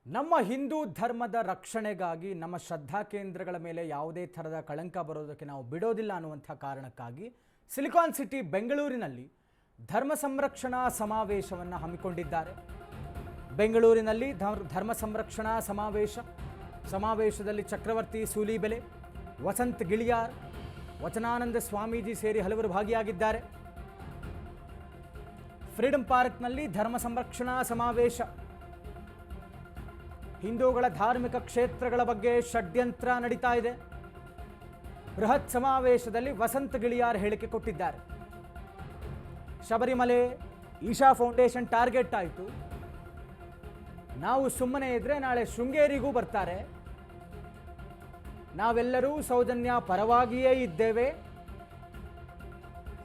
ನಮ್ಮ ಹಿಂದೂ ಧರ್ಮದ ರಕ್ಷಣೆಗಾಗಿ ನಮ್ಮ ಶ್ರದ್ಧಾ ಕೇಂದ್ರಗಳ ಮೇಲೆ ಯಾವುದೇ ಥರದ ಕಳಂಕ ಬರೋದಕ್ಕೆ ನಾವು ಬಿಡೋದಿಲ್ಲ ಅನ್ನುವಂಥ ಕಾರಣಕ್ಕಾಗಿ ಸಿಲಿಕಾನ್ ಸಿಟಿ ಬೆಂಗಳೂರಿನಲ್ಲಿ ಧರ್ಮ ಸಂರಕ್ಷಣಾ ಸಮಾವೇಶವನ್ನು ಹಮ್ಮಿಕೊಂಡಿದ್ದಾರೆ. ಬೆಂಗಳೂರಿನಲ್ಲಿ ಧರ್ಮ ಸಂರಕ್ಷಣಾ ಸಮಾವೇಶದಲ್ಲಿ ಚಕ್ರವರ್ತಿ ಸೂಲಿಬೆಲೆ, ವಸಂತ್ ಗಿಳಿಯಾರ್, ವಚನಾನಂದ ಸ್ವಾಮೀಜಿ ಸೇರಿ ಹಲವರು ಭಾಗಿಯಾಗಿದ್ದಾರೆ. ಫ್ರೀಡಂ ಪಾರ್ಕ್ನಲ್ಲಿ ಧರ್ಮ ಸಂರಕ್ಷಣಾ ಸಮಾವೇಶ. ಹಿಂದೂಗಳ ಧಾರ್ಮಿಕ ಕ್ಷೇತ್ರಗಳ ಬಗ್ಗೆ ಷಡ್ಯಂತ್ರ ನಡೀತಾ ಇದೆ. ಬೃಹತ್ ಸಮಾವೇಶದಲ್ಲಿ ವಸಂತ್ ಗಿಳಿಯಾರ್ ಹೇಳಿಕೆ ಕೊಟ್ಟಿದ್ದಾರೆ. ಶಬರಿಮಲೆ ಈಶಾ ಫೌಂಡೇಶನ್ ಟಾರ್ಗೆಟ್ ಆಯಿತು, ನಾವು ಸುಮ್ಮನೆ ಇದ್ರೆ ನಾಳೆ ಶೃಂಗೇರಿಗೂ ಬರ್ತಾರೆ, ನಾವೆಲ್ಲರೂ ಸೌಜನ್ಯ ಪರವಾಗಿಯೇ ಇದ್ದೇವೆ,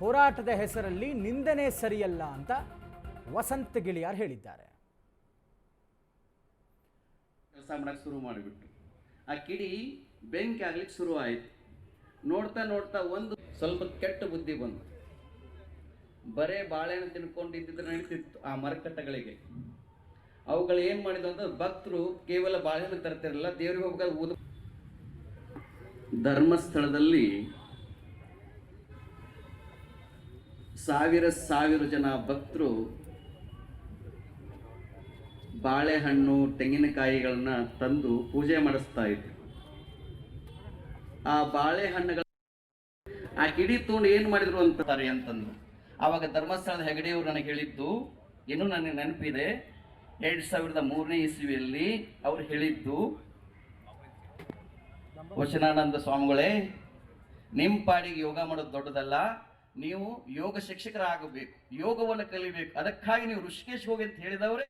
ಹೋರಾಟದ ಹೆಸರಲ್ಲಿ ನಿಂದನೆ ಸರಿಯಲ್ಲ ಅಂತ ವಸಂತ್ ಗಿಳಿಯಾರ್ ಹೇಳಿದ್ದಾರೆ. ಕೆಲಸ ಮಾಡಕ್ಕೆ ಶುರು ಮಾಡಿಬಿಟ್ಟು ಆ ಕಿಡಿ ಬೆಂಕಿ ಆಗ್ಲಿಕ್ಕೆ ಶುರು ಆಯಿತು. ನೋಡ್ತಾ ನೋಡ್ತಾ ಒಂದು ಸ್ವಲ್ಪ ಕೆಟ್ಟ ಬುದ್ಧಿ ಬಂತು. ಬರೇ ಬಾಳೆಹಣ್ಣು ತಿನ್ಕೊಂಡಿದ್ದಿದ್ರೆ ನಡೀತಿತ್ತು ಆ ಮರಕಟ್ಟಗಳಿಗೆ. ಅವುಗಳು ಏನು ಮಾಡಿದ್ವು ಅಂತ ಭಕ್ತರು ಕೇವಲ ಬಾಳೆಹಣ್ಣು ತರ್ತಿರಲಿಲ್ಲ, ದೇವರಿಗೆ ಹೋಗ್ಬೇಕಾದ್ರೆ ಧರ್ಮಸ್ಥಳದಲ್ಲಿ ಸಾವಿರ ಜನ ಭಕ್ತರು ಬಾಳೆಹಣ್ಣು ತೆಂಗಿನಕಾಯಿಗಳನ್ನ ತಂದು ಪೂಜೆ ಮಾಡಿಸ್ತಾ ಇದ್ರು. ಆ ಬಾಳೆಹಣ್ಣುಗಳ ಆ ಕಿಡಿ ತಗೊಂಡು ಏನು ಮಾಡಿದ್ರು ಅಂತಾರೆ ಅಂತಂದು ಆವಾಗ ಧರ್ಮಸ್ಥಳದ ಹೆಗಡೆಯವರು ನನಗೆ ಹೇಳಿದ್ದು ಇನ್ನೂ ನನಗೆ ನೆನಪಿದೆ. 2003ನೇ ಇಸ್ವಿಯಲ್ಲಿ ಅವ್ರು ಹೇಳಿದ್ದು, ವಚನಾನಂದ ಸ್ವಾಮಿಗಳೇ, ನಿಮ್ಮ ಪಾಡಿಗೆ ಯೋಗ ಮಾಡೋದು ದೊಡ್ಡದಲ್ಲ, ನೀವು ಯೋಗ ಶಿಕ್ಷಕರಾಗಬೇಕು, ಯೋಗವನ್ನು ಕಲಿಬೇಕು, ಅದಕ್ಕಾಗಿ ನೀವು ಋಷಿಕೇಶ್ ಹೋಗಿ ಅಂತ ಹೇಳಿದವರೇ